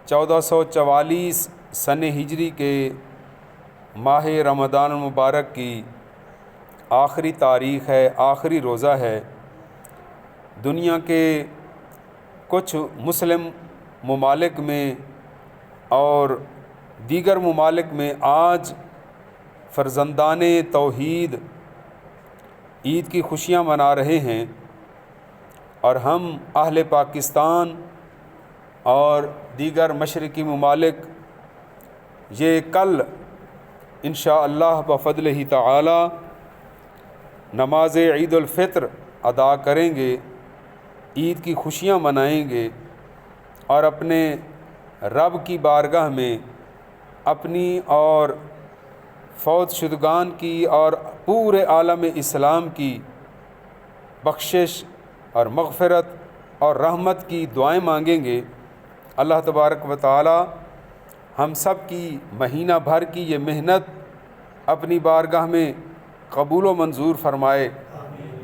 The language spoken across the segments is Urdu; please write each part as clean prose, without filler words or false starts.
1444 سن ہجری کے ماہ رمضان المبارک کی آخری تاریخ ہے، آخری روزہ ہے۔ دنیا کے کچھ مسلم ممالک میں اور دیگر ممالک میں آج فرزندان توحید عید کی خوشیاں منا رہے ہیں، اور ہم اہل پاکستان اور دیگر مشرقی ممالک یہ کل انشاءاللہ بفضلہ تعالی نماز عید الفطر ادا کریں گے، عید کی خوشیاں منائیں گے، اور اپنے رب کی بارگاہ میں اپنی اور فوت شدگان کی اور پورے عالم اسلام کی بخشش اور مغفرت اور رحمت کی دعائیں مانگیں گے۔ اللہ تبارک و تعالی ہم سب کی مہینہ بھر کی یہ محنت اپنی بارگاہ میں قبول و منظور فرمائے۔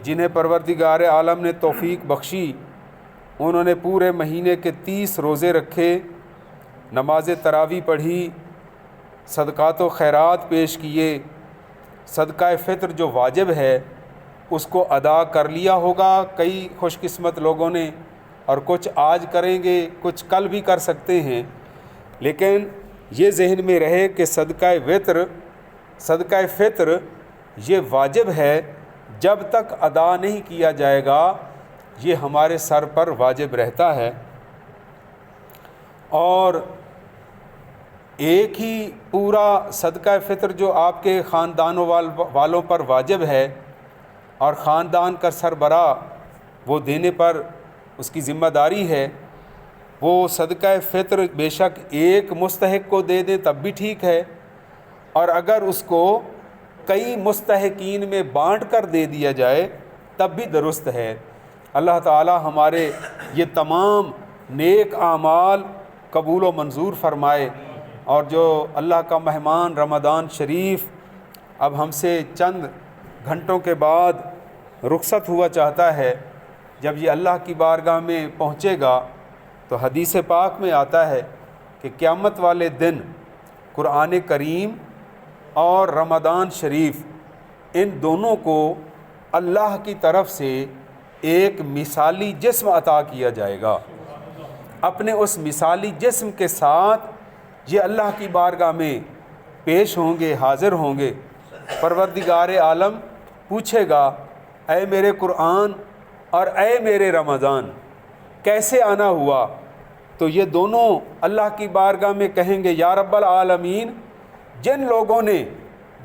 جنہیں پروردگار عالم نے توفیق بخشی، انہوں نے پورے مہینے کے 30 روزے رکھے، نماز تراویح پڑھی، صدقات و خیرات پیش کیے، صدقہ فطر جو واجب ہے اس کو ادا کر لیا ہوگا کئی خوش قسمت لوگوں نے، اور کچھ آج کریں گے، کچھ کل بھی کر سکتے ہیں، لیکن یہ ذہن میں رہے کہ صدقہ فطر یہ واجب ہے، جب تک ادا نہیں کیا جائے گا یہ ہمارے سر پر واجب رہتا ہے۔ اور ایک ہی پورا صدقہ فطر جو آپ کے خاندانوں والوں پر واجب ہے، اور خاندان کا سربراہ وہ دینے پر اس کی ذمہ داری ہے، وہ صدقہ فطر بے شک ایک مستحق کو دے دیں تب بھی ٹھیک ہے، اور اگر اس کو کئی مستحقین میں بانٹ کر دے دیا جائے تب بھی درست ہے۔ اللہ تعالی ہمارے یہ تمام نیک اعمال قبول و منظور فرمائے، اور جو اللہ کا مہمان رمضان شریف اب ہم سے چند گھنٹوں کے بعد رخصت ہوا چاہتا ہے، جب یہ اللہ کی بارگاہ میں پہنچے گا تو حدیث پاک میں آتا ہے کہ قیامت والے دن قرآن کریم اور رمضان شریف ان دونوں کو اللہ کی طرف سے ایک مثالی جسم عطا کیا جائے گا۔ اپنے اس مثالی جسم کے ساتھ یہ اللہ کی بارگاہ میں پیش ہوں گے، حاضر ہوں گے۔ پروردگار عالم پوچھے گا، اے میرے قرآن اور اے میرے رمضان کیسے آنا ہوا؟ تو یہ دونوں اللہ کی بارگاہ میں کہیں گے، یا رب العالمین، جن لوگوں نے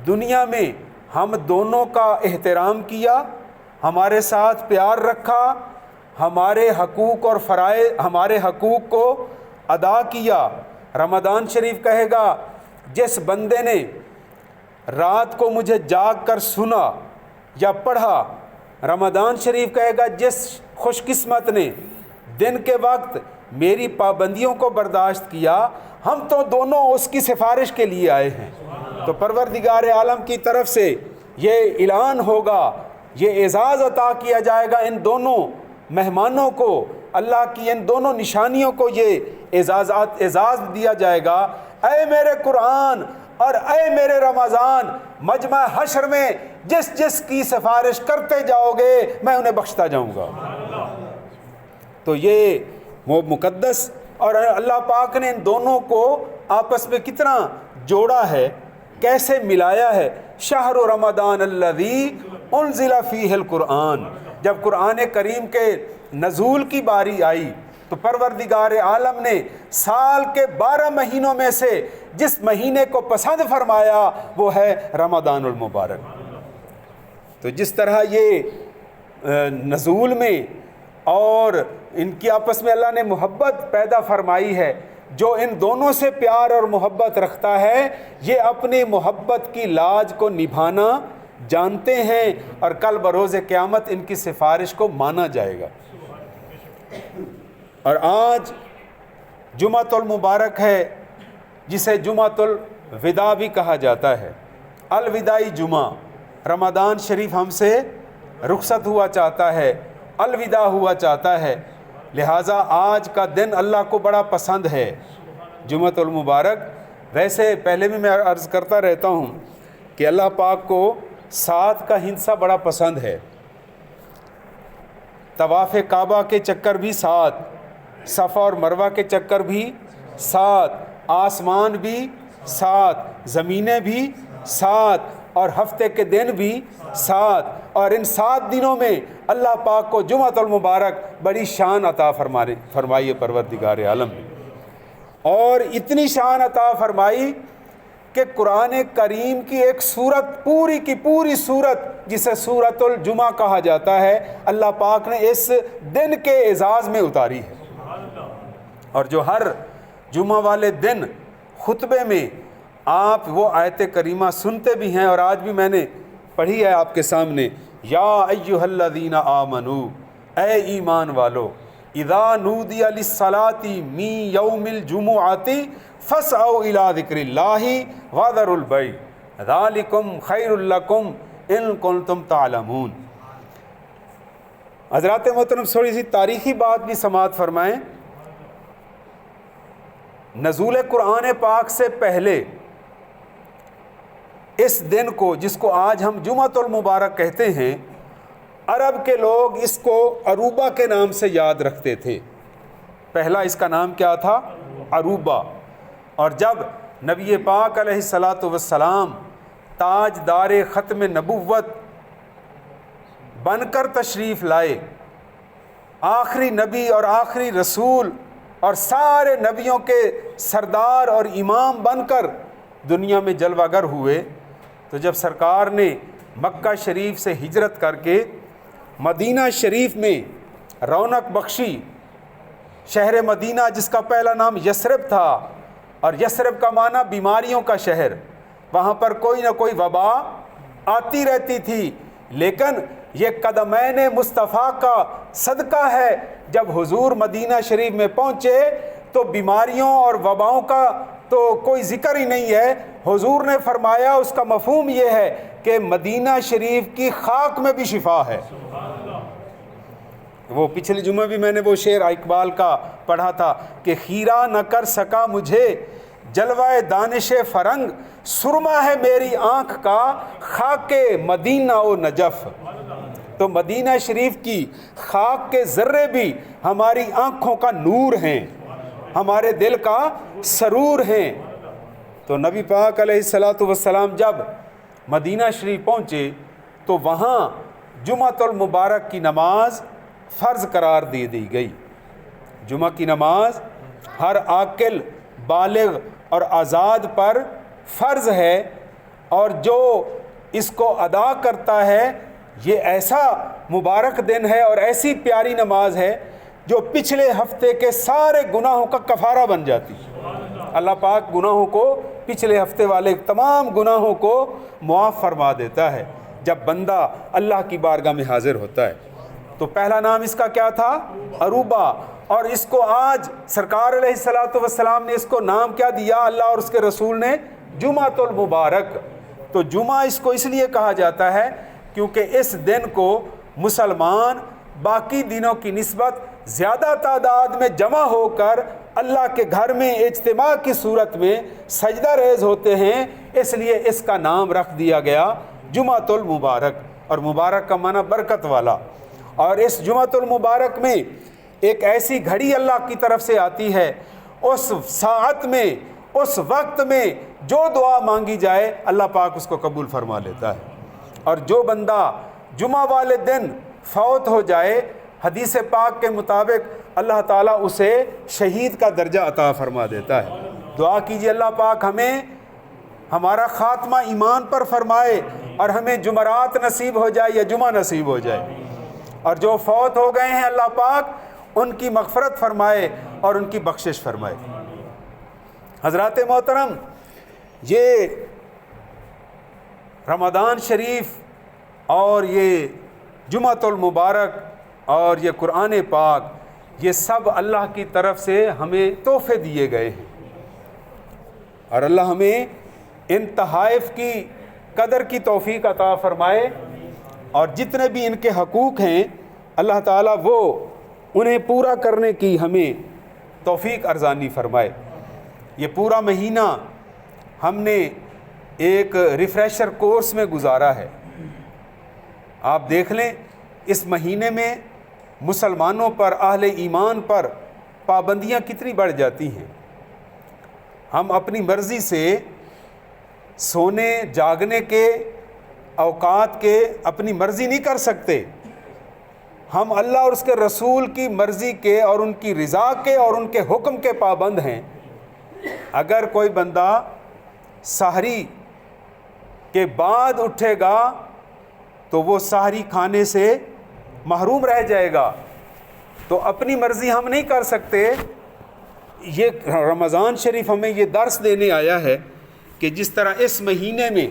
دنیا میں ہم دونوں کا احترام کیا، ہمارے ساتھ پیار رکھا، ہمارے حقوق اور فرائض، ہمارے حقوق کو ادا کیا۔ رمضان شریف کہے گا، جس بندے نے رات کو مجھے جاگ کر سنا یا پڑھا۔ رمضان شریف کہے گا، جس خوش قسمت نے دن کے وقت میری پابندیوں کو برداشت کیا۔ ہم تو دونوں اس کی سفارش کے لیے آئے ہیں۔ تو پروردگار عالم کی طرف سے یہ اعلان ہوگا، یہ اعزاز عطا کیا جائے گا ان دونوں مہمانوں کو، اللہ کی ان دونوں نشانیوں کو یہ اعزاز دیا جائے گا، اے میرے قرآن اور اے میرے رمضان، مجمع حشر میں جس جس کی سفارش کرتے جاؤ گے میں انہیں بخشتا جاؤں گا۔ تو یہ وہ مقدس، اور اللہ پاک نے ان دونوں کو آپس میں کتنا جوڑا ہے، کیسے ملایا ہے۔ شہر رمضان الذی انزل فیہ القرآن، جب قرآن کریم کے نزول کی باری آئی تو پروردگار عالم نے سال کے 12 مہینوں میں سے جس مہینے کو پسند فرمایا وہ ہے رمضان المبارک۔ تو جس طرح یہ نزول میں اور ان کی آپس میں اللہ نے محبت پیدا فرمائی ہے، جو ان دونوں سے پیار اور محبت رکھتا ہے یہ اپنی محبت کی لاج کو نبھانا جانتے ہیں، اور کل بروز قیامت ان کی سفارش کو مانا جائے گا۔ اور آج جمعۃ المبارک ہے، جسے جمعۃ الوداع بھی کہا جاتا ہے، الوداعی جمعہ۔ رمضان شریف ہم سے رخصت ہوا چاہتا ہے، الوداع ہوا چاہتا ہے، لہٰذا آج کا دن اللہ کو بڑا پسند ہے۔ جمعۃ المبارک. ویسے پہلے بھی میں عرض کرتا رہتا ہوں کہ اللہ پاک کو 7 کا ہندسہ بڑا پسند ہے. طواف کعبہ کے چکر بھی 7، صفا اور مروہ کے چکر بھی 7، آسمان بھی 7، زمینیں بھی 7، اور ہفتے کے دن بھی 7. اور ان 7 دنوں میں اللہ پاک کو جمعۃ المبارک بڑی شان عطا فرمائی پروردگار عالم نے. اور اتنی شان عطا فرمائی کہ قرآن کریم کی ایک سورت، پوری کی پوری سورت جسے سورۃ الجمعہ کہا جاتا ہے، اللہ پاک نے اس دن کے اعزاز میں اتاری ہے. اور جو ہر جمعہ والے دن خطبے میں آپ وہ آیت کریمہ سنتے بھی ہیں، اور آج بھی میں نے پڑھی ہے آپ کے سامنے، یا ایھا الذین آمنوا، اے ایمان والو، اذا نودی للصلاۃ من یوم الجمعۃ فاسعوا الی ذکر اللہ وذروا البیع ذالکم خیر لکم ان کنتم تعلمون. حضرات محترم، تھوڑی سی تاریخی بات بھی سماعت فرمائیں. نزول قرآن پاک سے پہلے اس دن کو، جس کو آج ہم جمعۃ المبارک کہتے ہیں، عرب کے لوگ اس کو عروبہ کے نام سے یاد رکھتے تھے. پہلا اس کا نام کیا تھا؟ عروبہ. اور جب نبی پاک علیہ الصلاۃ والسلام تاج دار ختم نبوت بن کر تشریف لائے، آخری نبی اور آخری رسول اور سارے نبیوں کے سردار اور امام بن کر دنیا میں جلوہ گر ہوئے، تو جب سرکار نے مکہ شریف سے ہجرت کر کے مدینہ شریف میں رونق بخشی، شہر مدینہ جس کا پہلا نام یثرب تھا، اور یثرب کا معنی بیماریوں کا شہر، وہاں پر کوئی نہ کوئی وبا آتی رہتی تھی، لیکن یہ قدمین مصطفیٰ کا صدقہ ہے. جب حضور مدینہ شریف میں پہنچے تو بیماریوں اور وباؤں کا تو کوئی ذکر ہی نہیں ہے. حضور نے فرمایا، اس کا مفہوم یہ ہے کہ مدینہ شریف کی خاک میں بھی شفا ہے. وہ پچھلے جمعہ بھی میں نے وہ شعر اقبال کا پڑھا تھا کہ خیرہ نہ کر سکا مجھے جلوہ دانش فرنگ، سرما ہے میری آنکھ کا خاک مدینہ و نجف. تو مدینہ شریف کی خاک کے ذرے بھی ہماری آنکھوں کا نور ہیں، ہمارے دل کا سرور ہیں. تو نبی پاک علیہ الصلاۃ والسلام جب مدینہ شریف پہنچے تو وہاں جمعۃ المبارک کی نماز فرض قرار دے دی گئی. جمعہ کی نماز ہر عاقل، بالغ اور آزاد پر فرض ہے، اور جو اس کو ادا کرتا ہے، یہ ایسا مبارک دن ہے اور ایسی پیاری نماز ہے جو پچھلے ہفتے کے سارے گناہوں کا کفارہ بن جاتی ہے. اللہ پاک گناہوں کو، پچھلے ہفتے والے تمام گناہوں کو معاف فرما دیتا ہے جب بندہ اللہ کی بارگاہ میں حاضر ہوتا ہے. تو پہلا نام اس کا کیا تھا؟ عروبہ. اور اس کو آج سرکار علیہ الصلاۃ والسلام نے اس کو نام کیا دیا، اللہ اور اس کے رسول نے؟ جمعۃ المبارک. تو جمعہ اس کو اس لیے کہا جاتا ہے کیونکہ اس دن کو مسلمان باقی دنوں کی نسبت زیادہ تعداد میں جمع ہو کر اللہ کے گھر میں اجتماع کی صورت میں سجدہ ریز ہوتے ہیں، اس لیے اس کا نام رکھ دیا گیا جمعۃ المبارک. اور مبارک کا معنی برکت والا. اور اس جمعۃ المبارک میں ایک ایسی گھڑی اللہ کی طرف سے آتی ہے، اس ساعت میں، اس وقت میں جو دعا مانگی جائے اللہ پاک اس کو قبول فرما لیتا ہے. اور جو بندہ جمعہ والے دن فوت ہو جائے، حدیث پاک کے مطابق اللہ تعالیٰ اسے شہید کا درجہ عطا فرما دیتا ہے. دعا کیجیے اللہ پاک ہمیں ہمارا خاتمہ ایمان پر فرمائے اور ہمیں جمعرات نصیب ہو جائے یا جمعہ نصیب ہو جائے. اور جو فوت ہو گئے ہیں اللہ پاک ان کی مغفرت فرمائے اور ان کی بخشش فرمائے. حضرات محترم، یہ رمضان شریف اور یہ جمعۃ المبارک اور یہ قرآن پاک، یہ سب اللہ کی طرف سے ہمیں تحفے دیے گئے ہیں، اور اللہ ہمیں ان تحائف کی قدر کی توفیق عطا فرمائے، اور جتنے بھی ان کے حقوق ہیں اللہ تعالیٰ وہ انہیں پورا کرنے کی ہمیں توفیق ارزانی فرمائے. یہ پورا مہینہ ہم نے ایک ریفریشر کورس میں گزارا ہے۔ آپ دیکھ لیں اس مہینے میں مسلمانوں پر، اہل ایمان پر پابندیاں کتنی بڑھ جاتی ہیں۔ ہم اپنی مرضی سے سونے جاگنے کے اوقات کے اپنی مرضی نہیں کر سکتے۔ ہم اللہ اور اس کے رسول کی مرضی کے اور ان کی رضا کے اور ان کے حکم کے پابند ہیں۔ اگر کوئی بندہ سحری کے بعد اٹھے گا تو وہ سحری کھانے سے محروم رہ جائے گا۔ تو اپنی مرضی ہم نہیں کر سکتے۔ یہ رمضان شریف ہمیں یہ درس دینے آیا ہے کہ جس طرح اس مہینے میں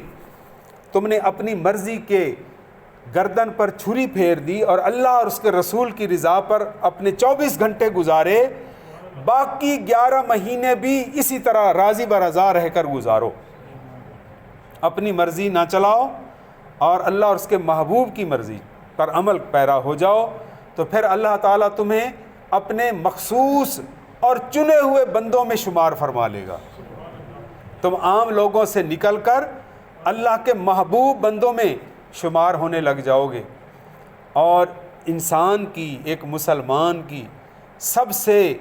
تم نے اپنی مرضی کے گردن پر چھری پھیر دی اور اللہ اور اس کے رسول کی رضا پر اپنے 24 گھنٹے گزارے، باقی 11 مہینے بھی اسی طرح راضی برضا رہ کر گزارو۔ اپنی مرضی نہ چلاؤ اور اللہ اور اس کے محبوب کی مرضی پر عمل پیرا ہو جاؤ، تو پھر اللہ تعالیٰ تمہیں اپنے مخصوص اور چنے ہوئے بندوں میں شمار فرما لے گا۔ تم عام لوگوں سے نکل کر اللہ کے محبوب بندوں میں شمار ہونے لگ جاؤ گے۔ اور انسان کی، ایک مسلمان کی سب سے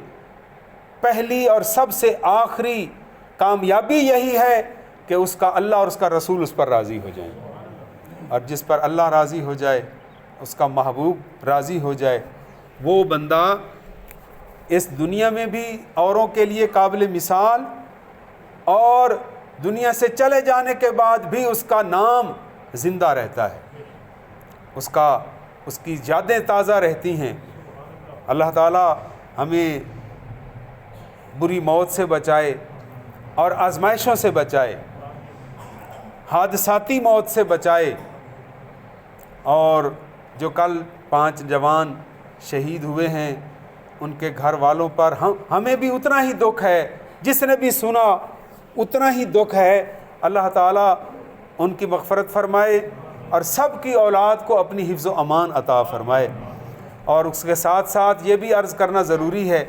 پہلی اور سب سے آخری کامیابی یہی ہے کہ اس کا اللہ اور اس کا رسول اس پر راضی ہو جائیں، اور جس پر اللہ راضی ہو جائے، اس کا محبوب راضی ہو جائے، وہ بندہ اس دنیا میں بھی اوروں کے لیے قابل مثال، اور دنیا سے چلے جانے کے بعد بھی اس کا نام زندہ رہتا ہے، اس کی یادیں تازہ رہتی ہیں۔ اللہ تعالیٰ ہمیں بری موت سے بچائے اور آزمائشوں سے بچائے، حادثاتی موت سے بچائے۔ اور جو کل 5 جوان شہید ہوئے ہیں ان کے گھر والوں پر ہمیں بھی اتنا ہی دکھ ہے، جس نے بھی سنا اتنا ہی دکھ ہے۔ اللہ تعالیٰ ان کی مغفرت فرمائے اور سب کی اولاد کو اپنی حفظ و امان عطا فرمائے۔ اور اس کے ساتھ ساتھ یہ بھی عرض کرنا ضروری ہے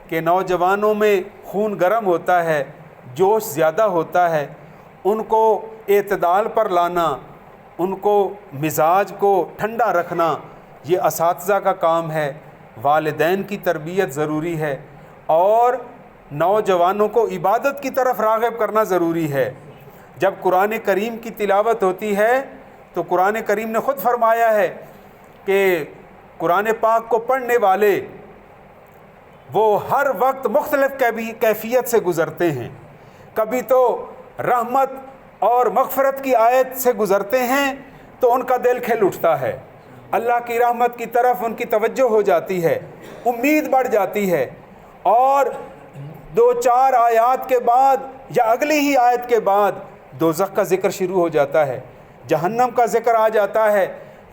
کہ نوجوانوں میں خون گرم ہوتا ہے، جوش زیادہ ہوتا ہے، ان کو اعتدال پر لانا، ان کو مزاج کو ٹھنڈا رکھنا یہ اساتذہ کا کام ہے، والدین کی تربیت ضروری ہے، اور نوجوانوں کو عبادت کی طرف راغب کرنا ضروری ہے۔ جب قرآن کریم کی تلاوت ہوتی ہے تو قرآن کریم نے خود فرمایا ہے کہ قرآن پاک کو پڑھنے والے وہ ہر وقت مختلف کیفیت سے گزرتے ہیں۔ کبھی تو رحمت اور مغفرت کی آیت سے گزرتے ہیں تو ان کا دل کھل اٹھتا ہے، اللہ کی رحمت کی طرف ان کی توجہ ہو جاتی ہے، امید بڑھ جاتی ہے، اور 2-4 آیات کے بعد یا اگلی ہی آیت کے بعد دوزخ کا ذکر شروع ہو جاتا ہے، جہنم کا ذکر آ جاتا ہے،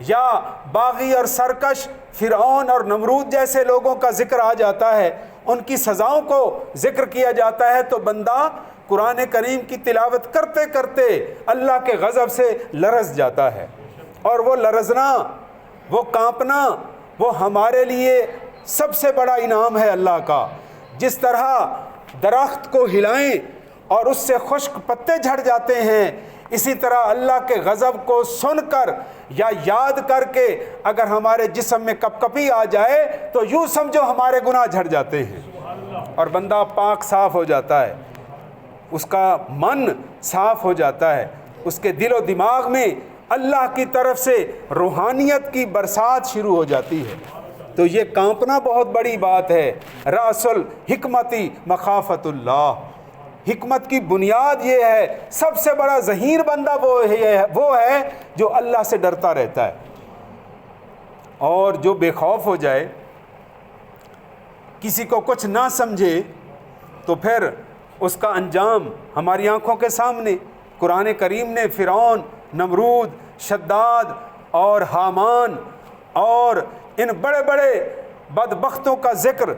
یا باغی اور سرکش فرعون اور نمرود جیسے لوگوں کا ذکر آ جاتا ہے، ان کی سزاؤں کو ذکر کیا جاتا ہے، تو بندہ قرآن کریم کی تلاوت کرتے کرتے اللہ کے غضب سے لرز جاتا ہے۔ اور وہ لرزنا، وہ کانپنا، وہ ہمارے لیے سب سے بڑا انعام ہے اللہ کا۔ جس طرح درخت کو ہلائیں اور اس سے خشک پتے جھڑ جاتے ہیں، اسی طرح اللہ کے غضب کو سن کر یا یاد کر کے اگر ہمارے جسم میں کپ کپی آ جائے تو یوں سمجھو ہمارے گناہ جھڑ جاتے ہیں، اور بندہ پاک صاف ہو جاتا ہے، اس کا من صاف ہو جاتا ہے، اس کے دل و دماغ میں اللہ کی طرف سے روحانیت کی برسات شروع ہو جاتی ہے۔ تو یہ کانپنا بہت بڑی بات ہے۔ رأس الحکمتی مخافت اللہ، حکمت کی بنیاد یہ ہے، سب سے بڑا ذہین بندہ وہ ہے جو اللہ سے ڈرتا رہتا ہے، اور جو بے خوف ہو جائے، کسی کو کچھ نہ سمجھے، تو پھر اس کا انجام ہماری آنکھوں کے سامنے۔ قرآن کریم نے فرعون، نمرود، شداد اور حامان اور ان بڑے بڑے بدبختوں کا ذکر،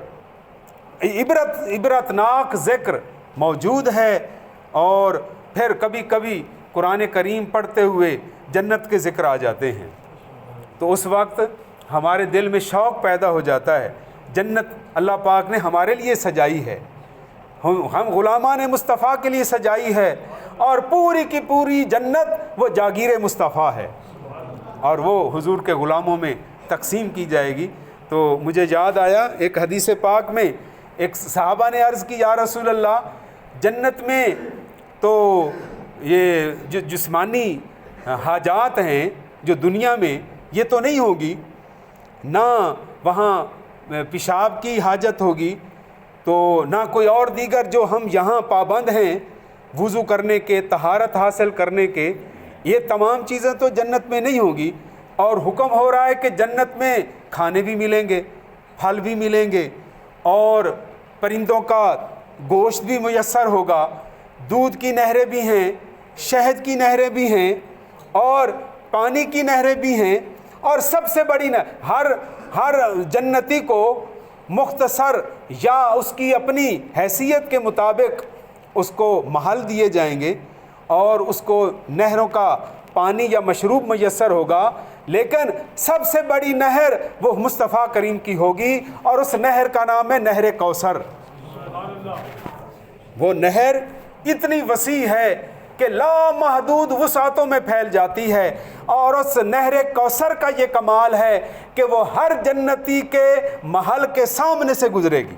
عبرتناک ذکر موجود ہے، اور پھر کبھی کبھی قرآن کریم پڑھتے ہوئے جنت کے ذکر آ جاتے ہیں، تو اس وقت ہمارے دل میں شوق پیدا ہو جاتا ہے۔ جنت اللہ پاک نے ہمارے لیے سجائی ہے، ہم غلامان مصطفیٰ کے لیے سجائی ہے، اور پوری کی پوری جنت وہ جاگیر مصطفیٰ ہے، اور وہ حضور کے غلاموں میں تقسیم کی جائے گی۔ تو مجھے یاد آیا ایک حدیث پاک میں ایک صحابہ نے عرض کی، یا رسول اللہ، جنت میں تو یہ جو جسمانی حاجات ہیں جو دنیا میں، یہ تو نہیں ہوگی، نہ وہاں پیشاب کی حاجت ہوگی، تو نہ کوئی اور دیگر جو ہم یہاں پابند ہیں وضو کرنے کے، طہارت حاصل کرنے کے، یہ تمام چیزیں تو جنت میں نہیں ہوگی۔ اور حکم ہو رہا ہے کہ جنت میں کھانے بھی ملیں گے، پھل بھی ملیں گے، اور پرندوں کا گوشت بھی میسر ہوگا، دودھ کی نہریں بھی ہیں، شہد کی نہریں بھی ہیں، اور پانی کی نہریں بھی ہیں، اور سب سے بڑی ہر جنتی کو مختصر یا اس کی اپنی حیثیت کے مطابق اس کو محل دیے جائیں گے، اور اس کو نہروں کا پانی یا مشروب میسر ہوگا، لیکن سب سے بڑی نہر وہ مصطفیٰ کریم کی ہوگی، اور اس نہر کا نام ہے نہر کوثر۔ وہ نہر اتنی وسیع ہے کہ لامحدود وسعتوں میں پھیل جاتی ہے، اور اس نہر کوثر کا یہ کمال ہے کہ وہ ہر جنتی کے محل کے سامنے سے گزرے گی۔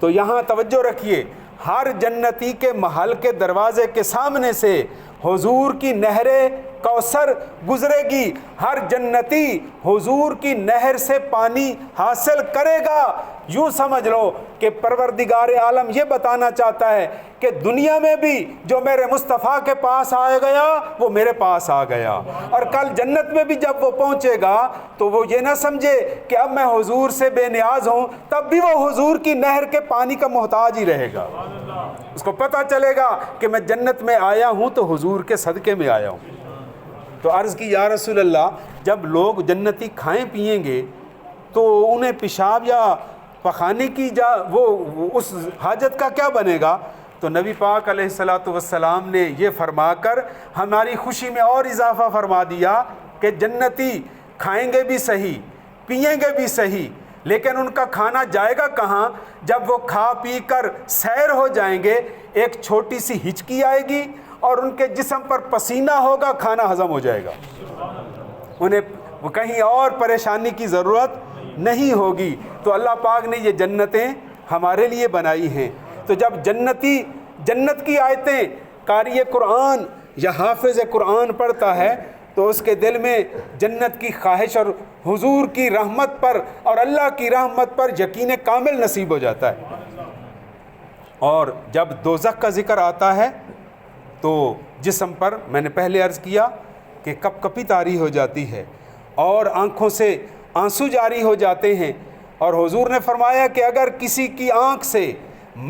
تو یہاں توجہ رکھیے، ہر جنتی کے محل کے دروازے کے سامنے سے حضور کی نہر کوثر گزرے گی۔ ہر جنتی حضور کی نہر سے پانی حاصل کرے گا۔ یوں سمجھ لو کہ پروردگار عالم یہ بتانا چاہتا ہے کہ دنیا میں بھی جو میرے مصطفیٰ کے پاس آ گیا وہ میرے پاس آ گیا، اور کل جنت میں بھی جب وہ پہنچے گا تو وہ یہ نہ سمجھے کہ اب میں حضور سے بے نیاز ہوں، تب بھی وہ حضور کی نہر کے پانی کا محتاج ہی رہے گا۔ اس کو پتہ چلے گا کہ میں جنت میں آیا ہوں تو حضور کے صدقے میں آیا ہوں۔ تو عرض کی، یا رسول اللہ، جب لوگ جنتی کھائیں پئیں گے تو انہیں پیشاب یا پخانے کی وہ اس حاجت کا کیا بنے گا؟ تو نبی پاک علیہ الصلاۃ والسلام نے یہ فرما کر ہماری خوشی میں اور اضافہ فرما دیا کہ جنتی کھائیں گے بھی صحیح، پئیں گے بھی صحیح، لیکن ان کا کھانا جائے گا کہاں؟ جب وہ کھا پی کر سیر ہو جائیں گے، ایک چھوٹی سی ہچکی آئے گی اور ان کے جسم پر پسینہ ہوگا، کھانا ہضم ہو جائے گا، انہیں کہیں اور پریشانی کی ضرورت نہیں ہوگی۔ تو اللہ پاک نے یہ جنتیں ہمارے لیے بنائی ہیں۔ تو جب جنتی جنت کی آیتیں قاری قرآن یا حافظ قرآن پڑھتا ہے تو اس کے دل میں جنت کی خواہش اور حضور کی رحمت پر اور اللہ کی رحمت پر یقین کامل نصیب ہو جاتا ہے۔ اور جب دوزخ کا ذکر آتا ہے تو جسم پر، میں نے پہلے عرض کیا کہ کپ کپی طاری ہو جاتی ہے اور آنکھوں سے آنسو جاری ہو جاتے ہیں، اور حضور نے فرمایا کہ اگر کسی کی آنکھ سے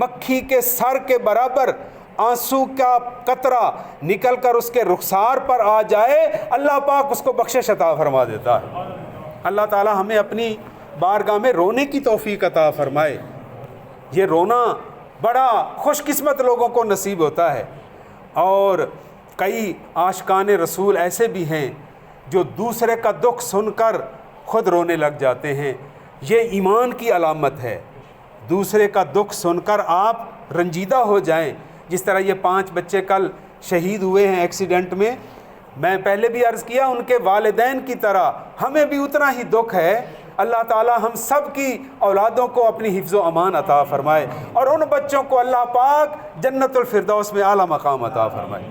مکھی کے سر کے برابر آنسو کا قطرہ نکل کر اس کے رخسار پر آ جائے، اللہ پاک اس کو بخشش عطا فرما دیتا ہے۔ اللہ تعالی ہمیں اپنی بارگاہ میں رونے کی توفیق عطا فرمائے۔ یہ رونا بڑا خوش قسمت لوگوں کو نصیب ہوتا ہے، اور کئی عاشقان رسول ایسے بھی ہیں جو دوسرے کا دکھ سن کر خود رونے لگ جاتے ہیں۔ یہ ایمان کی علامت ہے، دوسرے کا دکھ سن کر آپ رنجیدہ ہو جائیں۔ جس طرح یہ 5 بچے کل شہید ہوئے ہیں ایکسیڈنٹ میں پہلے بھی عرض کیا، ان کے والدین کی طرح ہمیں بھی اتنا ہی دکھ ہے۔ اللہ تعالی ہم سب کی اولادوں کو اپنی حفظ و امان عطا فرمائے، اور ان بچوں کو اللہ پاک جنت الفردوس میں اعلیٰ مقام عطا فرمائے۔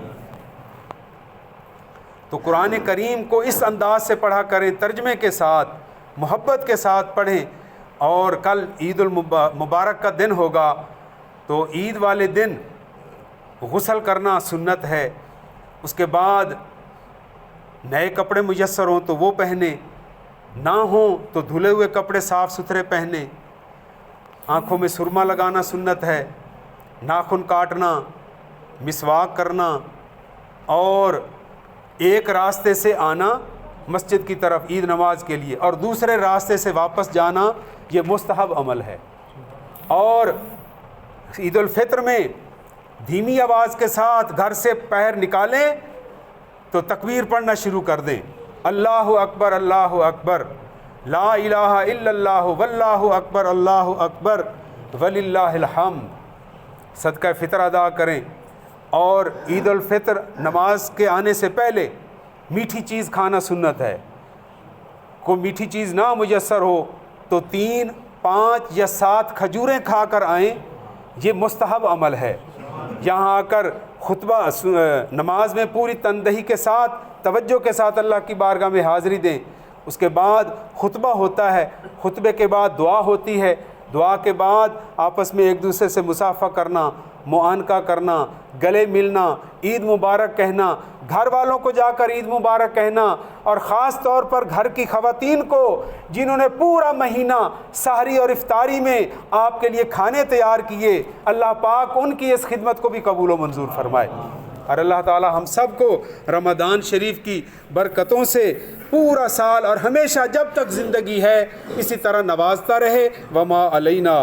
تو قرآن کریم کو اس انداز سے پڑھا کریں، ترجمے کے ساتھ، محبت کے ساتھ پڑھیں۔ اور کل عید المبارک کا دن ہوگا، تو عید والے دن غسل کرنا سنت ہے، اس کے بعد نئے کپڑے میسر ہوں تو وہ پہنیں، نہ ہوں تو دھلے ہوئے کپڑے صاف ستھرے پہنیں۔ آنکھوں میں سرما لگانا سنت ہے، ناخن کاٹنا، مسواک کرنا، اور ایک راستے سے آنا مسجد کی طرف عید نماز کے لیے اور دوسرے راستے سے واپس جانا، یہ مستحب عمل ہے۔ اور عید الفطر میں دھیمی آواز کے ساتھ گھر سے پیر نکالیں تو تکبیر پڑھنا شروع کر دیں، اللہ اکبر اللہ اکبر، لا الہ الا اللہ واللہ اکبر اللہ اکبر، وللہ الحمد، صدقہ فطر ادا کریں، اور عید الفطر نماز کے آنے سے پہلے میٹھی چیز کھانا سنت ہے۔ کوئی میٹھی چیز نہ میسر ہو تو 3، 5 یا 7 کھجوریں کھا کر آئیں، یہ مستحب عمل ہے۔ یہاں آ کر خطبہ نماز میں پوری تندہی کے ساتھ، توجہ کے ساتھ اللہ کی بارگاہ میں حاضری دیں۔ اس کے بعد خطبہ ہوتا ہے، خطبے کے بعد دعا ہوتی ہے، دعا کے بعد آپس میں ایک دوسرے سے مصافحہ کرنا، معانقہ کرنا، گلے ملنا، عید مبارک کہنا، گھر والوں کو جا کر عید مبارک کہنا، اور خاص طور پر گھر کی خواتین کو جنہوں نے پورا مہینہ سحری اور افطاری میں آپ کے لیے کھانے تیار کیے، اللہ پاک ان کی اس خدمت کو بھی قبول و منظور فرمائے، اور اللہ تعالی ہم سب کو رمضان شریف کی برکتوں سے پورا سال اور ہمیشہ جب تک زندگی ہے اسی طرح نوازتا رہے۔ وما علینا